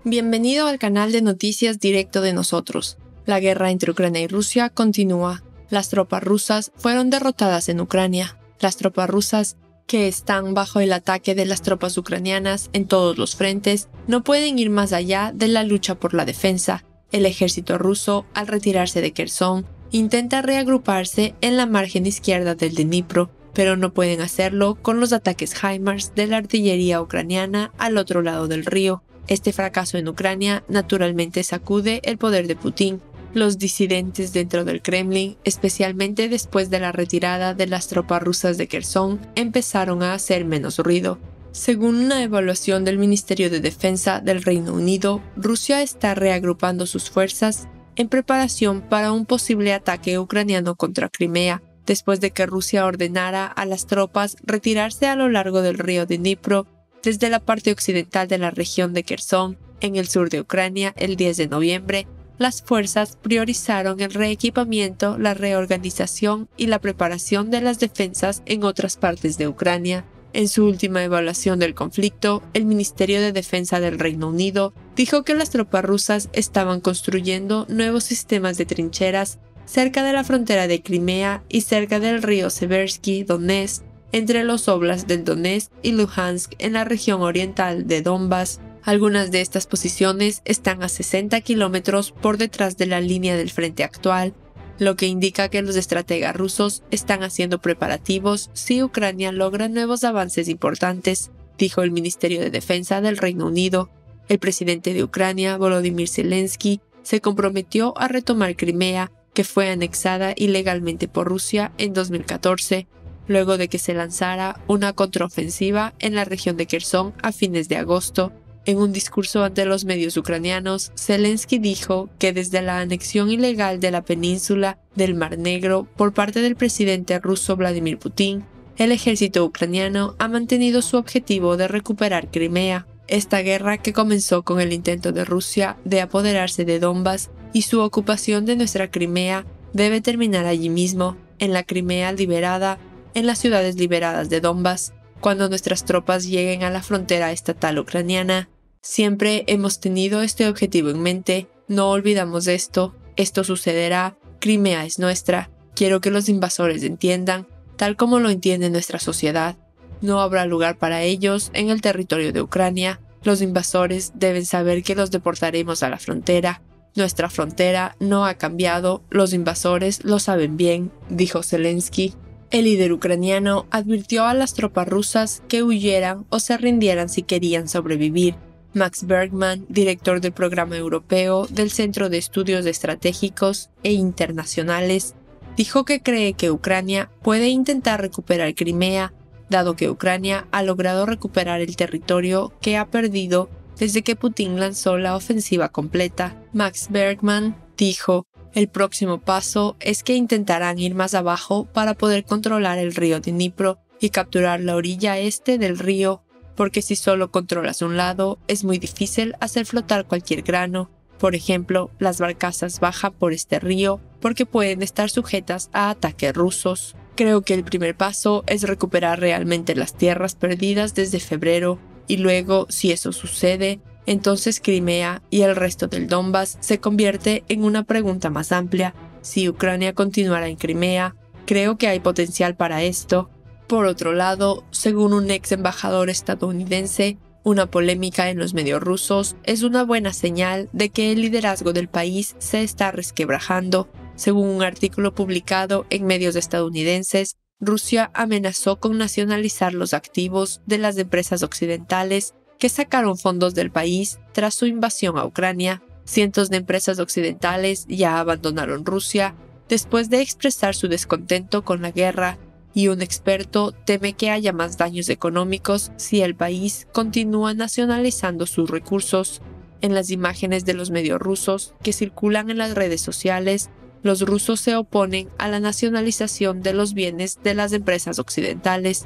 Bienvenido al canal de noticias directo de nosotros. La guerra entre Ucrania y Rusia continúa. Las tropas rusas fueron derrotadas en Ucrania. Las tropas rusas, que están bajo el ataque de las tropas ucranianas en todos los frentes, no pueden ir más allá de la lucha por la defensa. El ejército ruso, al retirarse de Kherson, intenta reagruparse en la margen izquierda del Dnipro, pero no pueden hacerlo con los ataques HIMARS de la artillería ucraniana al otro lado del río. Este fracaso en Ucrania naturalmente sacude el poder de Putin. Los disidentes dentro del Kremlin, especialmente después de la retirada de las tropas rusas de Kherson, empezaron a hacer menos ruido. Según una evaluación del Ministerio de Defensa del Reino Unido, Rusia está reagrupando sus fuerzas en preparación para un posible ataque ucraniano contra Crimea, después de que Rusia ordenara a las tropas retirarse a lo largo del río Dnipro desde la parte occidental de la región de Kherson, en el sur de Ucrania, el 10 de noviembre. Las fuerzas priorizaron el reequipamiento, la reorganización y la preparación de las defensas en otras partes de Ucrania. En su última evaluación del conflicto, el Ministerio de Defensa del Reino Unido dijo que las tropas rusas estaban construyendo nuevos sistemas de trincheras cerca de la frontera de Crimea y cerca del río Seversky Donetsk, entre los óblasts del Donetsk y Luhansk en la región oriental de Donbass. Algunas de estas posiciones están a 60 kilómetros por detrás de la línea del frente actual, lo que indica que los estrategas rusos están haciendo preparativos si Ucrania logra nuevos avances importantes, dijo el Ministerio de Defensa del Reino Unido. El presidente de Ucrania, Volodymyr Zelensky, se comprometió a retomar Crimea, que fue anexada ilegalmente por Rusia en 2014, luego de que se lanzara una contraofensiva en la región de Kherson a fines de agosto. En un discurso ante los medios ucranianos, Zelensky dijo que desde la anexión ilegal de la península del Mar Negro por parte del presidente ruso Vladimir Putin, el ejército ucraniano ha mantenido su objetivo de recuperar Crimea. Esta guerra, que comenzó con el intento de Rusia de apoderarse de Donbass y su ocupación de nuestra Crimea, debe terminar allí mismo, en la Crimea liberada, en las ciudades liberadas de Donbass. Cuando nuestras tropas lleguen a la frontera estatal ucraniana, siempre hemos tenido este objetivo en mente. No olvidamos esto sucederá, Crimea es nuestra. Quiero que los invasores entiendan, tal como lo entiende nuestra sociedad. No habrá lugar para ellos en el territorio de Ucrania. Los invasores deben saber que los deportaremos a la frontera. Nuestra frontera no ha cambiado, los invasores lo saben bien, dijo Zelensky. El líder ucraniano advirtió a las tropas rusas que huyeran o se rindieran si querían sobrevivir. Max Bergman, director del programa europeo del Centro de Estudios Estratégicos e Internacionales, dijo que cree que Ucrania puede intentar recuperar Crimea, dado que Ucrania ha logrado recuperar el territorio que ha perdido desde que Putin lanzó la ofensiva completa. Max Bergman dijo: el próximo paso es que intentarán ir más abajo para poder controlar el río Dnipro y capturar la orilla este del río, porque si solo controlas un lado, es muy difícil hacer flotar cualquier grano. Por ejemplo, las barcazas bajan por este río porque pueden estar sujetas a ataques rusos. Creo que el primer paso es recuperar realmente las tierras perdidas desde febrero, y luego, si eso sucede, entonces Crimea y el resto del Donbass se convierte en una pregunta más amplia. Si Ucrania continuará en Crimea, creo que hay potencial para esto. Por otro lado, según un ex embajador estadounidense, una polémica en los medios rusos es una buena señal de que el liderazgo del país se está resquebrajando. Según un artículo publicado en medios estadounidenses, Rusia amenazó con nacionalizar los activos de las empresas occidentales que sacaron fondos del país tras su invasión a Ucrania. Cientos de empresas occidentales ya abandonaron Rusia después de expresar su descontento con la guerra, y un experto teme que haya más daños económicos si el país continúa nacionalizando sus recursos. En las imágenes de los medios rusos que circulan en las redes sociales, los rusos se oponen a la nacionalización de los bienes de las empresas occidentales.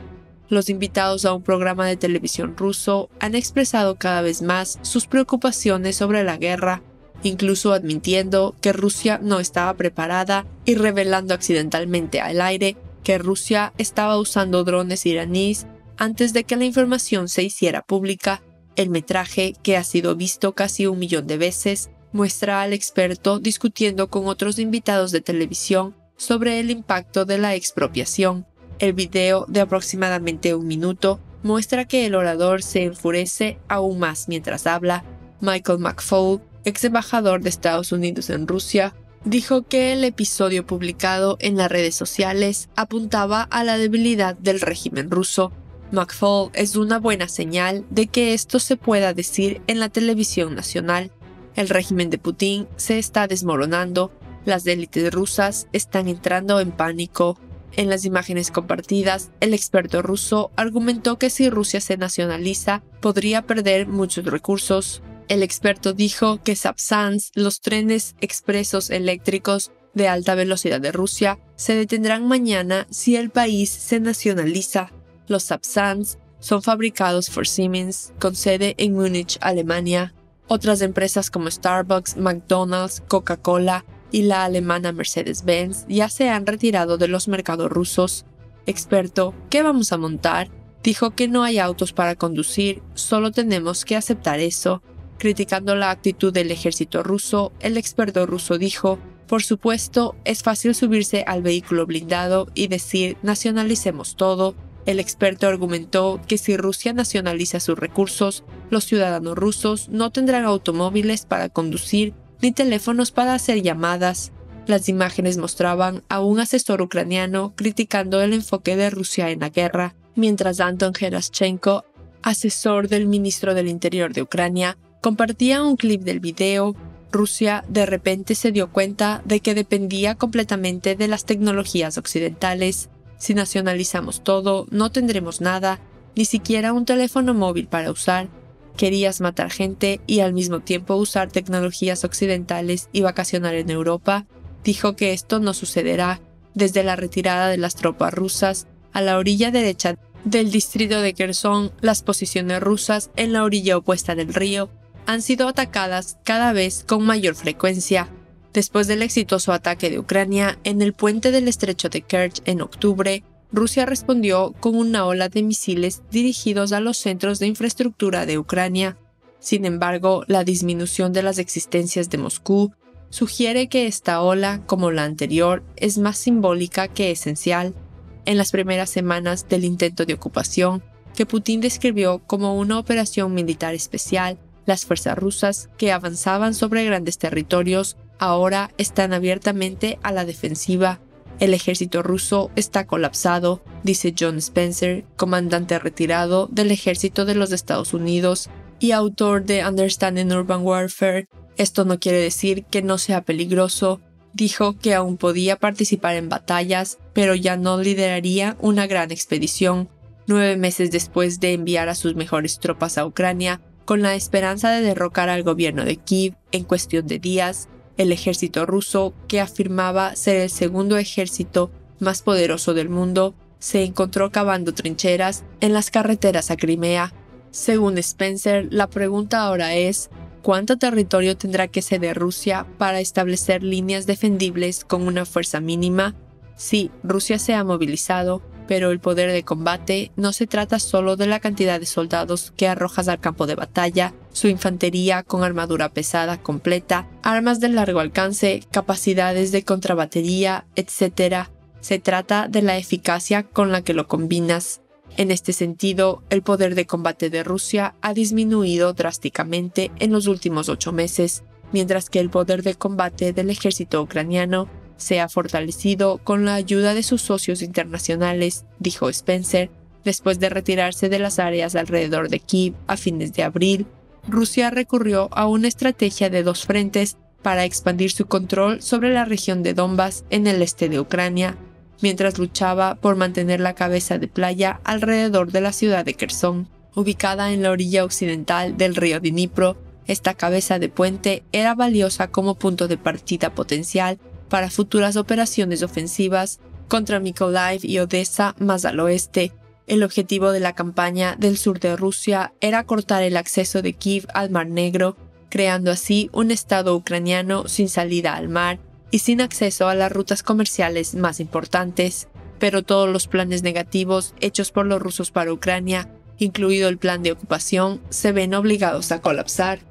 Los invitados a un programa de televisión ruso han expresado cada vez más sus preocupaciones sobre la guerra, incluso admitiendo que Rusia no estaba preparada y revelando accidentalmente al aire que Rusia estaba usando drones iraníes antes de que la información se hiciera pública. El metraje, que ha sido visto casi 1 millón de veces, muestra al experto discutiendo con otros invitados de televisión sobre el impacto de la expropiación. El video, de aproximadamente 1 minuto, muestra que el orador se enfurece aún más mientras habla. Michael McFaul, ex embajador de Estados Unidos en Rusia, dijo que el episodio publicado en las redes sociales apuntaba a la debilidad del régimen ruso. McFaul es una buena señal de que esto se pueda decir en la televisión nacional. El régimen de Putin se está desmoronando, las élites rusas están entrando en pánico. En las imágenes compartidas, el experto ruso argumentó que si Rusia se nacionaliza, podría perder muchos recursos. El experto dijo que Sapsansk, los trenes expresos eléctricos de alta velocidad de Rusia, se detendrán mañana si el país se nacionaliza. Los Sapsansk son fabricados por Siemens, con sede en Múnich, Alemania. Otras empresas como Starbucks, McDonald's, Coca-Cola y la alemana Mercedes-Benz ya se han retirado de los mercados rusos. Experto, ¿qué vamos a montar? Dijo que no hay autos para conducir, solo tenemos que aceptar eso. Criticando la actitud del ejército ruso, el experto ruso dijo: por supuesto, es fácil subirse al vehículo blindado y decir nacionalicemos todo. El experto argumentó que si Rusia nacionaliza sus recursos, los ciudadanos rusos no tendrán automóviles para conducir ni teléfonos para hacer llamadas. Las imágenes mostraban a un asesor ucraniano criticando el enfoque de Rusia en la guerra, mientras Anton Geraschenko, asesor del ministro del Interior de Ucrania, compartía un clip del video. Rusia de repente se dio cuenta de que dependía completamente de las tecnologías occidentales. Si nacionalizamos todo, no tendremos nada, ni siquiera un teléfono móvil para usar. ¿Querías matar gente y al mismo tiempo usar tecnologías occidentales y vacacionar en Europa? Dijo que esto no sucederá. Desde la retirada de las tropas rusas a la orilla derecha del distrito de Kherson, las posiciones rusas en la orilla opuesta del río han sido atacadas cada vez con mayor frecuencia. Después del exitoso ataque de Ucrania en el puente del estrecho de Kerch en octubre, Rusia respondió con una ola de misiles dirigidos a los centros de infraestructura de Ucrania. Sin embargo, la disminución de las existencias de Moscú sugiere que esta ola, como la anterior, es más simbólica que esencial. En las primeras semanas del intento de ocupación, que Putin describió como una operación militar especial, las fuerzas rusas, que avanzaban sobre grandes territorios, ahora están abiertamente a la defensiva. El ejército ruso está colapsado, dice John Spencer, comandante retirado del ejército de los Estados Unidos y autor de Understanding Urban Warfare. Esto no quiere decir que no sea peligroso. Dijo que aún podía participar en batallas, pero ya no lideraría una gran expedición. 9 meses después de enviar a sus mejores tropas a Ucrania, con la esperanza de derrocar al gobierno de Kiev en cuestión de días, el ejército ruso, que afirmaba ser el segundo ejército más poderoso del mundo, se encontró cavando trincheras en las carreteras a Crimea. Según Spencer, la pregunta ahora es: ¿cuánto territorio tendrá que ceder Rusia para establecer líneas defendibles con una fuerza mínima? Sí, Rusia se ha movilizado, pero el poder de combate no se trata solo de la cantidad de soldados que arrojas al campo de batalla, su infantería con armadura pesada completa, armas de largo alcance, capacidades de contrabatería, etc. Se trata de la eficacia con la que lo combinas. En este sentido, el poder de combate de Rusia ha disminuido drásticamente en los últimos 8 meses, mientras que el poder de combate del ejército ucraniano se ha fortalecido con la ayuda de sus socios internacionales, dijo Spencer. Después de retirarse de las áreas alrededor de Kiev a fines de abril, Rusia recurrió a una estrategia de 2 frentes para expandir su control sobre la región de Donbass en el este de Ucrania, mientras luchaba por mantener la cabeza de playa alrededor de la ciudad de Kherson. Ubicada en la orilla occidental del río Dnipro, esta cabeza de puente era valiosa como punto de partida potencial para futuras operaciones ofensivas contra Mykolaiv y Odessa más al oeste. El objetivo de la campaña del sur de Rusia era cortar el acceso de Kiev al Mar Negro, creando así un estado ucraniano sin salida al mar y sin acceso a las rutas comerciales más importantes. Pero todos los planes negativos hechos por los rusos para Ucrania incluido el plan de ocupación, se ven obligados a colapsar